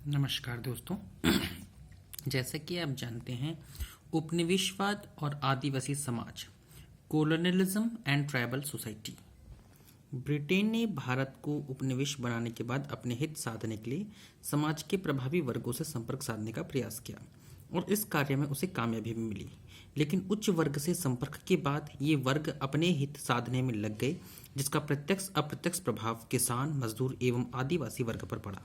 नमस्कार दोस्तों। जैसा कि आप जानते हैं, उपनिवेशवाद और आदिवासी समाज, colonialism and tribal society. Britain ने भारत को उपनिवेश बनाने के बाद अपने हित साधने के लिए समाज के प्रभावी वर्गों से संपर्क साधने का प्रयास किया और इस कार्य में उसे कामयाबी भी मिली। लेकिन उच्च वर्ग से संपर्क के बाद ये वर्ग अपने हित साधने में लग गए, जिसका प्रत्यक्ष अप्रत्यक्ष प्रभाव किसान, मजदूर एवं आदिवासी वर्ग पर पड़ा।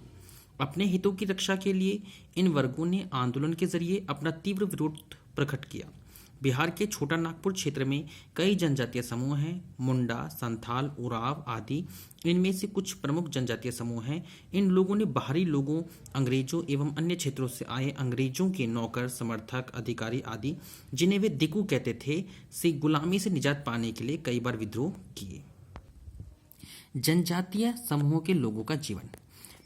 अपने हितों की रक्षा के लिए इन वर्गों ने आंदोलन के जरिए अपना तीव्र विरोध प्रकट किया। बिहार के छोटा नागपुर क्षेत्र में कई जनजातीय समूह हैं, मुंडा, संथाल, उराव आदि इनमें से कुछ प्रमुख जनजातीय समूह हैं। इन लोगों ने बाहरी लोगों, अंग्रेजों एवं अन्य क्षेत्रों से आए अंग्रेजों के नौकर, समर्थक, अधिकारी आदि, जिन्हें वे दिकू कहते थे, से गुलामी से निजात पाने के लिए कई बार विद्रोह किए। जनजातीय समूहों के लोगों का जीवन।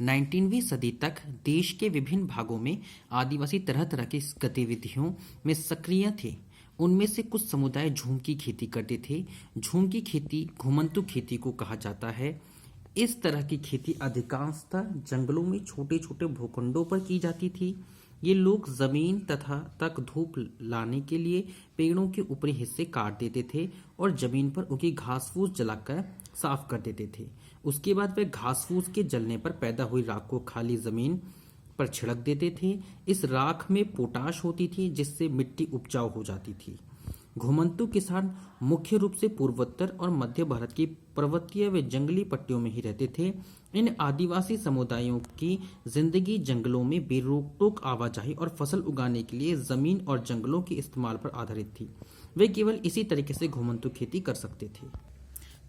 19वीं सदी तक देश के विभिन्न भागों में आदिवासी तरह तरह की गतिविधियों में सक्रिय थे। उनमें से कुछ समुदाय झूम की खेती करते थे। झूम की खेती घुमंतु खेती को कहा जाता है। इस तरह की खेती अधिकांशतः जंगलों में छोटे छोटे भूखंडों पर की जाती थी। ये लोग जमीन तक धूप लाने के लिए पेड़ों के ऊपरी हिस्से काट देते थे और जमीन पर उगी घास फूस जलाकर साफ कर देते थे। उसके बाद वे घास फूस के जलने पर पैदा हुई राख को खाली जमीन पर छिड़क देते थे। इस राख में पोटाश होती थी, जिससे मिट्टी उपजाऊ हो जाती थी। घुमंतु किसान मुख्य रूप से पूर्वोत्तर और मध्य भारत की पर्वतीय व जंगली पट्टियों में ही रहते थे। इन आदिवासी समुदायों की जिंदगी जंगलों में बेरोक-टोक आवाजाही और फसल उगाने के लिए जमीन और जंगलों के इस्तेमाल पर आधारित थी। वे केवल इसी तरीके से घुमंतु खेती कर सकते थे।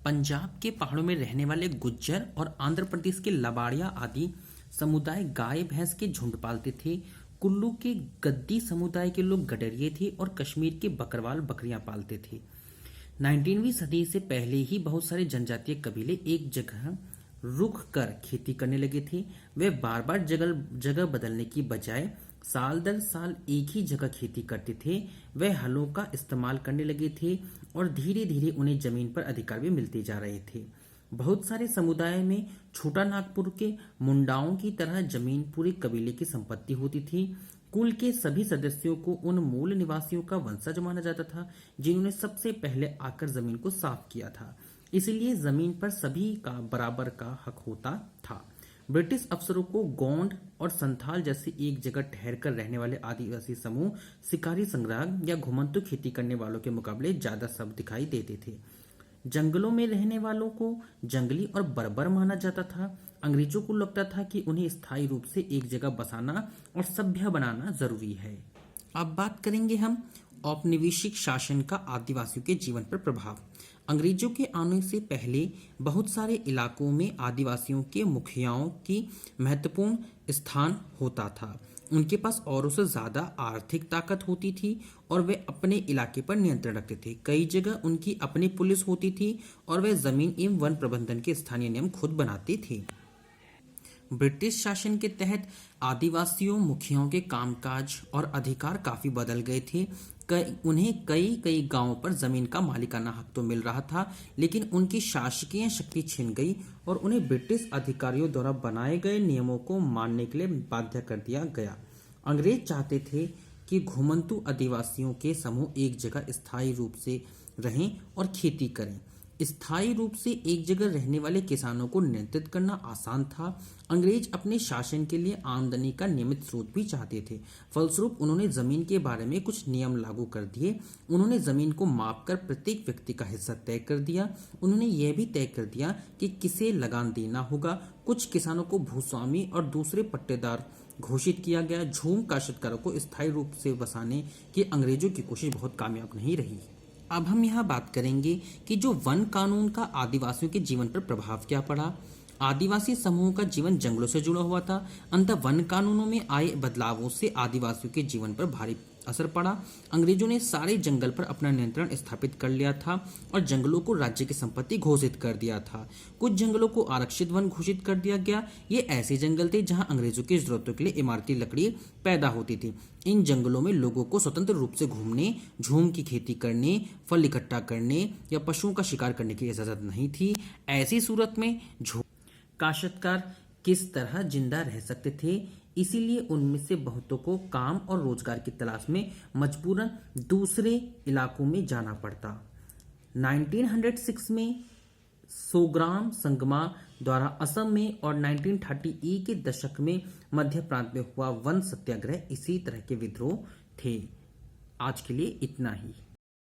पंजाब के पहाड़ों में रहने वाले गुज्जर और आंध्र प्रदेश के लबाड़िया आदि समुदाय गाय भैंस के झुंड पालते थे। कुल्लू के गद्दी समुदाय के लोग गडरिये थे और कश्मीर के बकरवाल बकरियां पालते थे। 19वीं सदी से पहले ही बहुत सारे जनजातीय कबीले एक जगह रुक कर खेती करने लगे थे। वे बार बार जगह बदलने की बजाय साल दर साल एक ही जगह खेती करते थे। वे हलों का इस्तेमाल करने लगे थे और धीरे धीरे उन्हें जमीन पर अधिकार भी मिलते जा रहे थे। बहुत सारे समुदाय में छोटा नागपुर के मुंडाओं की तरह जमीन पूरे कबीले की संपत्ति होती थी। कुल के सभी सदस्यों को उन मूल निवासियों का वंशज माना जाता था जिन्होंने सबसे पहले आकर जमीन को साफ किया था। इसलिए जमीन पर सभी का बराबर का हक होता था। ब्रिटिश अफसरों को गोंड और संथाल जैसे एक जगह ठहर कर रहने वाले आदिवासी समूह शिकारी संग्राम या घुमंतु खेती करने वालों के मुकाबले ज्यादा सब दिखाई देते थे। जंगलों में रहने वालों को जंगली और बर्बर माना जाता था। अंग्रेजों को लगता था कि उन्हें स्थायी रूप से एक जगह बसाना और सभ्य बनाना जरूरी है। अब बात करेंगे हम औपनिवेशिक शासन का आदिवासियों के जीवन पर प्रभाव। अंग्रेजों के आने से पहले बहुत सारे इलाकों में आदिवासियों के मुखियाओं की महत्वपूर्ण स्थान होता था। उनके पास औरों से ज्यादा आर्थिक ताकत होती थी और वे अपने इलाके पर नियंत्रण रखते थे। कई जगह उनकी अपनी पुलिस होती थी और वे जमीन एवं वन प्रबंधन के स्थानीय नियम खुद बनाते थे। ब्रिटिश शासन के तहत आदिवासियों मुखियाओं के कामकाज और अधिकार काफी बदल गए थे। उन्हें कई गांवों पर जमीन का मालिकाना हक तो मिल रहा था, लेकिन उनकी शासकीय शक्ति छिन गई और उन्हें ब्रिटिश अधिकारियों द्वारा बनाए गए नियमों को मानने के लिए बाध्य कर दिया गया। अंग्रेज चाहते थे कि घुमंतु आदिवासियों के समूह एक जगह स्थायी रूप से रहें और खेती करें। स्थायी रूप से एक जगह रहने वाले किसानों को नियंत्रित करना आसान था। अंग्रेज अपने शासन के लिए आमदनी का नियमित स्रोत भी चाहते थे। फलस्वरूप उन्होंने जमीन के बारे में कुछ नियम लागू कर दिए। उन्होंने जमीन को मापकर प्रत्येक व्यक्ति का हिस्सा तय कर दिया। उन्होंने यह भी तय कर दिया कि किसे लगान देना होगा। कुछ किसानों को भूस्वामी और दूसरे पट्टेदार घोषित किया गया। झूम काश्तकारों को स्थायी रूप से बसाने की अंग्रेजों की कोशिश बहुत कामयाब नहीं रही। अब हम यहाँ बात करेंगे कि जो वन कानून का आदिवासियों के जीवन पर प्रभाव क्या पड़ा। आदिवासी समूहों का जीवन जंगलों से जुड़ा हुआ था। अंततः वन कानूनों में आए बदलावों से आदिवासियों के जीवन पर भारी असर पड़ा। अंग्रेजों ने सारे जंगल पर अपना नियंत्रण स्थापित कर लिया था और जंगलों को राज्य की संपत्ति घोषित कर दिया था। कुछ जंगलों को आरक्षित वन घोषित कर दिया गया। ये ऐसे जंगल थे जहां अंग्रेजों की जरूरतों के लिए इमारती लकड़ी पैदा होती थी। इन जंगलों में लोगों को स्वतंत्र रूप से घूमने, झूम की खेती करने, फल इकट्ठा करने या पशुओं का शिकार करने की इजाजत नहीं थी। ऐसी सूरत में काश्तकार किस तरह जिंदा रह सकते थे, इसीलिए उनमें से बहुतों को काम और रोजगार की तलाश में मजबूरन दूसरे इलाकों में जाना पड़ता। 1906 में सोग्राम संगमा द्वारा असम में और 1930 के दशक में मध्य प्रांत में हुआ वन सत्याग्रह इसी तरह के विद्रोह थे। आज के लिए इतना ही।